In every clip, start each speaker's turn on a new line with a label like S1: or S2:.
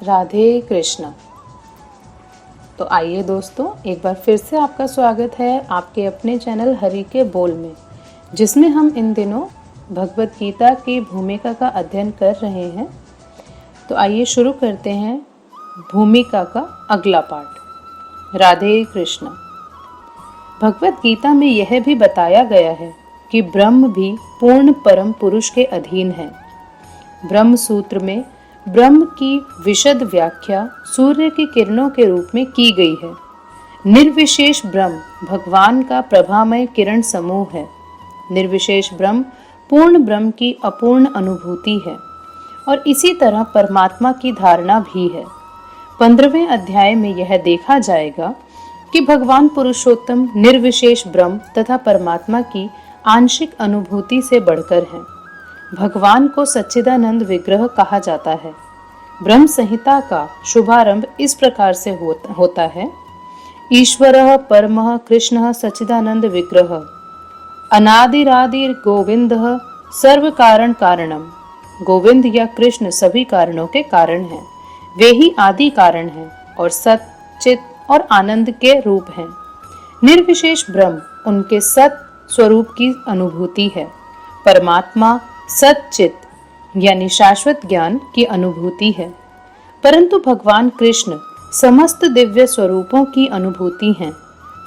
S1: राधे कृष्ण। तो आइए दोस्तों, एक बार फिर से आपका स्वागत है आपके अपने चैनल हरि के बोल में, जिसमें हम इन दिनों भगवत गीता की भूमिका का अध्ययन कर रहे हैं। तो आइए शुरू करते हैं भूमिका का अगला पाठ। राधे कृष्ण। भगवत गीता में यह भी बताया गया है कि ब्रह्म भी पूर्ण परम पुरुष के अधीन है। ब्रह्म सूत्र में ब्रह्म की विशद व्याख्या सूर्य की किरणों के रूप में की गई है। निर्विशेष ब्रह्म भगवान का प्रभामय किरण समूह है। निर्विशेष ब्रह्म पूर्ण ब्रह्म की अपूर्ण अनुभूति है और इसी तरह परमात्मा की धारणा भी है। 15वें अध्याय में यह देखा जाएगा कि भगवान पुरुषोत्तम निर्विशेष ब्रह्म तथा परमात्मा की आंशिक अनुभूति से बढ़कर है। भगवान को सच्चिदानंद विग्रह कहा जाता है। ब्रह्म संहिता का शुभारंभ इस प्रकार से होता है। ईश्वरः परमः कृष्णः सच्चिदानंद विग्रह अनादिरादिर गोविंदः सर्व कारण कारणम। गोविंद या कृष्ण सभी कारणों के कारण हैं। वे ही आदि कारण हैं और सत, चित और आनंद के रूप हैं। निर्विशेष ब्रह्म उनके सत स्वरूप की अनुभूति है। परमात्मा सच्चित यानी शाश्वत ज्ञान की अनुभूति है, परंतु भगवान कृष्ण समस्त दिव्य स्वरूपों की अनुभूति हैं।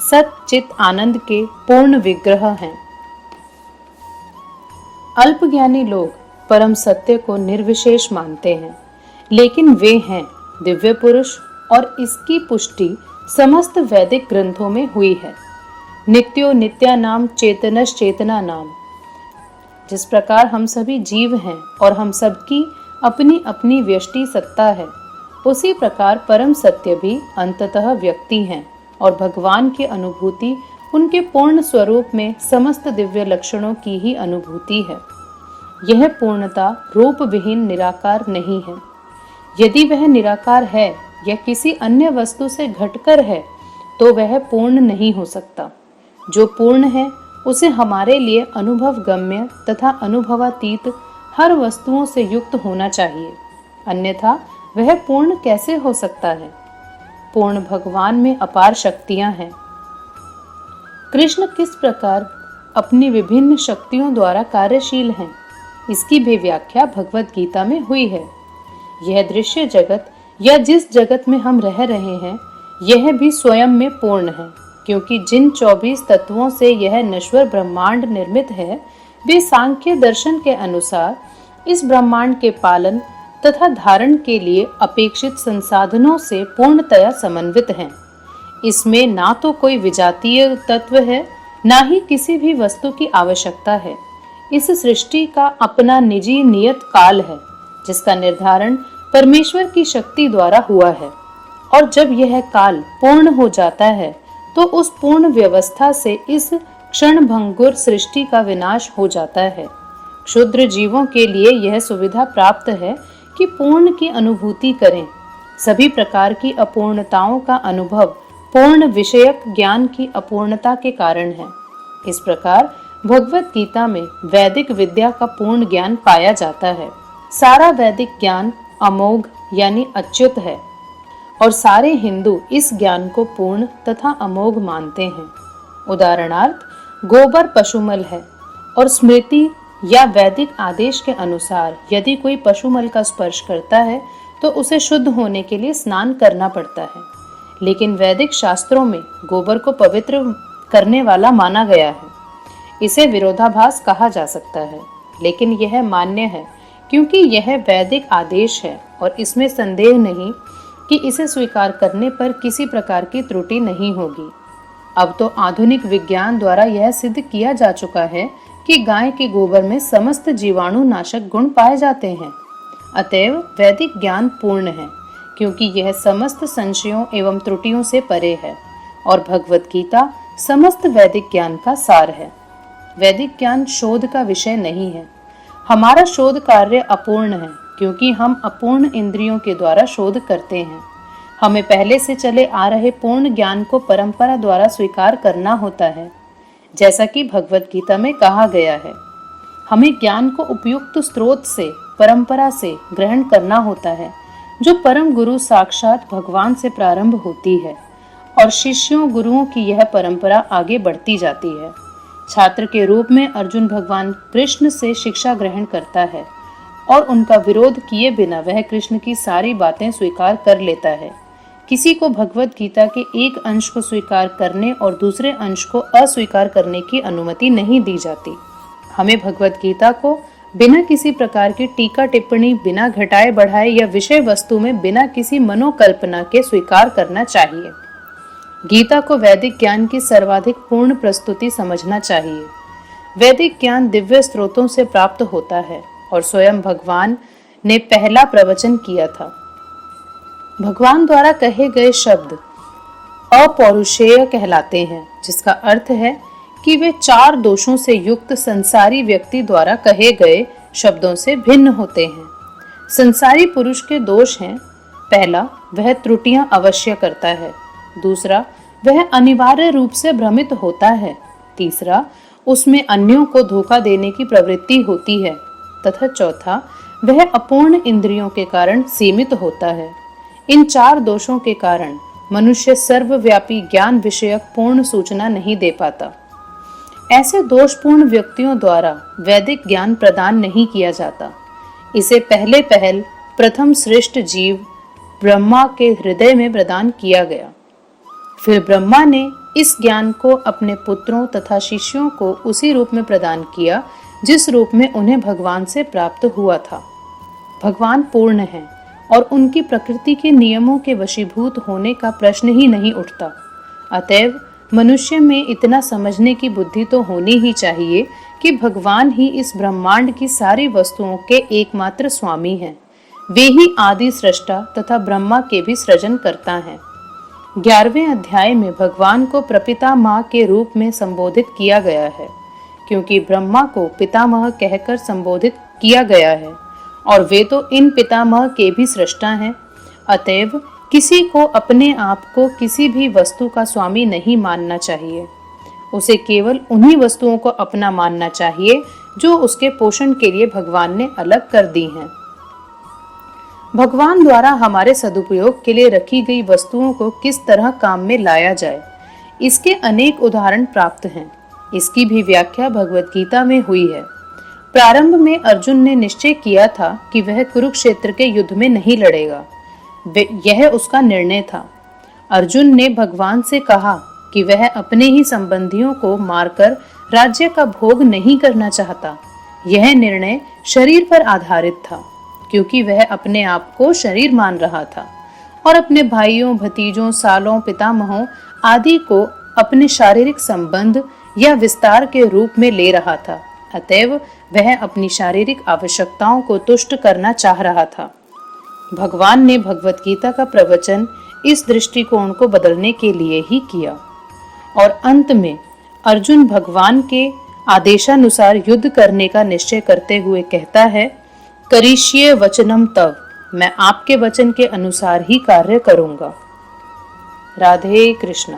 S1: सच्चित आनंद के पूर्ण विग्रह हैं। अल्पज्ञानी लोग परम सत्य को निर्विशेष मानते हैं, लेकिन वे हैं दिव्य पुरुष और इसकी पुष्टि समस्त वैदिक ग्रंथों में हुई है। नित्यो नित्या नाम चेतनश चेतना नाम। जिस प्रकार हम सभी जीव हैं और हम सबकी अपनी अपनी व्यष्टि सत्ता है, उसी प्रकार परम सत्य भी अंततः व्यक्ति हैं और भगवान की अनुभूति उनके पूर्ण स्वरूप में समस्त दिव्य लक्षणों की ही अनुभूति है। यह पूर्णता रूप विहीन निराकार नहीं है। यदि वह निराकार है या किसी अन्य वस्तु से घटकर है, तो वह पूर्ण नहीं हो सकता। जो पूर्ण है उसे हमारे लिए अनुभव गम्य तथा अनुभवातीत हर वस्तुओं से युक्त होना चाहिए, अन्यथा वह पूर्ण कैसे हो सकता है। पूर्ण भगवान में अपार शक्तियां हैं। कृष्ण किस प्रकार अपनी विभिन्न शक्तियों द्वारा कार्यशील हैं, इसकी भी व्याख्या भगवत गीता में हुई है। यह दृश्य जगत या जिस जगत में हम रह रहे हैं, यह भी स्वयं में पूर्ण है, क्योंकि जिन 24 तत्वों से यह नश्वर ब्रह्मांड निर्मित है, वे सांख्य दर्शन के अनुसार इस ब्रह्मांड के पालन तथा धारण के लिए अपेक्षित संसाधनों से पूर्णतया समन्वित हैं। इसमें ना तो कोई विजातीय तत्व है, ना ही किसी भी वस्तु की आवश्यकता है। इस सृष्टि का अपना निजी नियत काल है, जिसका निर्धारण परमेश्वर की शक्ति द्वारा हुआ है, और जब यह काल पूर्ण हो जाता है तो उस पूर्ण व्यवस्था से इस क्षणभंगुर सृष्टि का विनाश हो जाता है। क्षुद्र जीवों के लिए यह सुविधा प्राप्त है कि पूर्ण की अनुभूति करें। सभी प्रकार की अपूर्णताओं का अनुभव पूर्ण विषयक ज्ञान की अपूर्णता के कारण है। इस प्रकार भगवत गीता में वैदिक विद्या का पूर्ण ज्ञान पाया जाता है। सारा वैदिक ज्ञान अमोघ यानी अच्युत है और सारे हिंदू इस ज्ञान को पूर्ण तथा अमोघ मानते हैं। उदाहरणार्थ, गोबर पशुमल है और स्मृति या वैदिक आदेश के अनुसार यदि कोई पशुमल का स्पर्श करता है तो उसे शुद्ध होने के लिए स्नान करना पड़ता है। लेकिन वैदिक शास्त्रों में गोबर को पवित्र करने वाला माना गया है। इसे विरोधाभास कहा जा सकता है, लेकिन यह मान्य है क्योंकि यह वैदिक आदेश है और इसमें संदेह नहीं कि इसे स्वीकार करने पर किसी प्रकार की त्रुटि नहीं होगी। अब तो आधुनिक विज्ञान द्वारा यह सिद्ध किया जा चुका है कि गाय के गोबर में समस्त जीवाणु नाशक गुण पाए जाते हैं। अतएव वैदिक ज्ञान पूर्ण है, क्योंकि यह समस्त संशयों एवं त्रुटियों से परे है और भगवत गीता समस्त वैदिक ज्ञान का सार है। वैदिक ज्ञान शोध का विषय नहीं है। हमारा शोध कार्य अपूर्ण है, क्योंकि हम अपूर्ण इंद्रियों के द्वारा शोध करते हैं। हमें पहले से चले आ रहे पूर्ण ज्ञान को परंपरा द्वारा स्वीकार करना होता है, जैसा कि भगवत गीता में कहा गया है। हमें ज्ञान को उपयुक्त स्रोत से, परंपरा से ग्रहण करना होता है, जो परम गुरु साक्षात भगवान से प्रारंभ होती है और शिष्यों गुरुओं की यह परंपरा आगे बढ़ती जाती है। छात्र के रूप में अर्जुन भगवान कृष्ण से शिक्षा ग्रहण करता है और उनका विरोध किए बिना वह कृष्ण की सारी बातें स्वीकार कर लेता है। किसी को भगवत गीता के एक अंश को स्वीकार करने और दूसरे अंश को अस्वीकार करने की अनुमति नहीं दी जाती। हमें भगवत गीता को बिना किसी प्रकार की टीका टिप्पणी, बिना घटाए बढ़ाए या विषय वस्तु में बिना किसी मनोकल्पना के स्वीकार करना चाहिए। गीता को वैदिक ज्ञान की सर्वाधिक पूर्ण प्रस्तुति समझना चाहिए। वैदिक ज्ञान दिव्य स्रोतों से प्राप्त होता है और स्वयं भगवान ने पहला प्रवचन किया था। भगवान द्वारा कहे गए शब्द अपौरुषेय कहलाते हैं, जिसका अर्थ है कि वे 4 दोषों से युक्त संसारी व्यक्ति द्वारा कहे गए शब्दों से भिन्न होते हैं। संसारी पुरुष के दोष हैं: पहला, वह त्रुटियां अवश्य करता है। दूसरा, वह अनिवार्य रूप से भ्रमित होता है। तीसरा, उसमें अन्यों को धोखा देने की प्रवृत्ति होती है। तथा चौथा, वह अपूर्ण इंद्रियों के कारण सीमित होता है। इन 4 दोषों के कारण मनुष्य सर्वव्यापी ज्ञान विषयक पूर्ण सूचना नहीं दे पाता। ऐसे दोषपूर्ण व्यक्तियों द्वारा वैदिक ज्ञान प्रदान नहीं किया जाता। इसे पहल प्रथम श्रेष्ठ जीव ब्रह्मा के हृदय में प्रदान किया गया। फिर ब्रह्मा ने इस ज्ञान को अपने पुत्रों तथा शिष्यों को उसी रूप में प्रदान किया जिस रूप में उन्हें भगवान से प्राप्त हुआ था। भगवान पूर्ण हैं और उनकी प्रकृति के नियमों के वशीभूत होने का प्रश्न ही नहीं उठता। अतएव मनुष्य में इतना समझने की बुद्धि तो होनी ही चाहिए कि भगवान ही इस ब्रह्मांड की सारी वस्तुओं के एकमात्र स्वामी हैं। वे ही आदि सृष्टा तथा ब्रह्मा के भी सृजन करता हैं। 11वें अध्याय में भगवान को प्रपितामह के रूप में संबोधित किया गया है, क्योंकि ब्रह्मा को पितामह कहकर संबोधित किया गया है और वे तो इन पितामह के भी सृष्टा हैं। अतएव किसी को अपने आप को किसी भी वस्तु का स्वामी नहीं मानना चाहिए। उसे केवल उन्हीं वस्तुओं को अपना मानना चाहिए जो उसके पोषण के लिए भगवान ने अलग कर दी हैं। भगवान द्वारा हमारे सदुपयोग के लिए रखी गई वस्तुओं को किस तरह काम में लाया जाए, इसके अनेक उदाहरण प्राप्त हैं। इसकी भी व्याख्या भगवत गीता में हुई है। प्रारंभ में अर्जुन ने निश्चय किया था कि वह कुरुक्षेत्र के युद्ध में नहीं लड़ेगा। यह उसका निर्णय था। अर्जुन ने भगवान से कहा कि वह अपने ही संबंधियों को मारकर राज्य का भोग नहीं करना चाहता। यह निर्णय शरीर पर आधारित था, क्योंकि वह अपने आप को शरीर मान रहा था और अपने भाइयों, भतीजों, सालों, पितामहों आदि को अपने शारीरिक संबंध या विस्तार के रूप में ले रहा था। अतएव वह अपनी शारीरिक आवश्यकताओं को तुष्ट करना चाह रहा था। भगवान ने भगवत गीता का प्रवचन इस दृष्टिकोण को बदलने के लिए ही किया और अंत में अर्जुन भगवान के आदेशानुसार युद्ध करने का निश्चय करते हुए कहता है, करिष्ये वचनम तव, मैं आपके वचन के अनुसार ही कार्य करूंगा। राधे कृष्ण।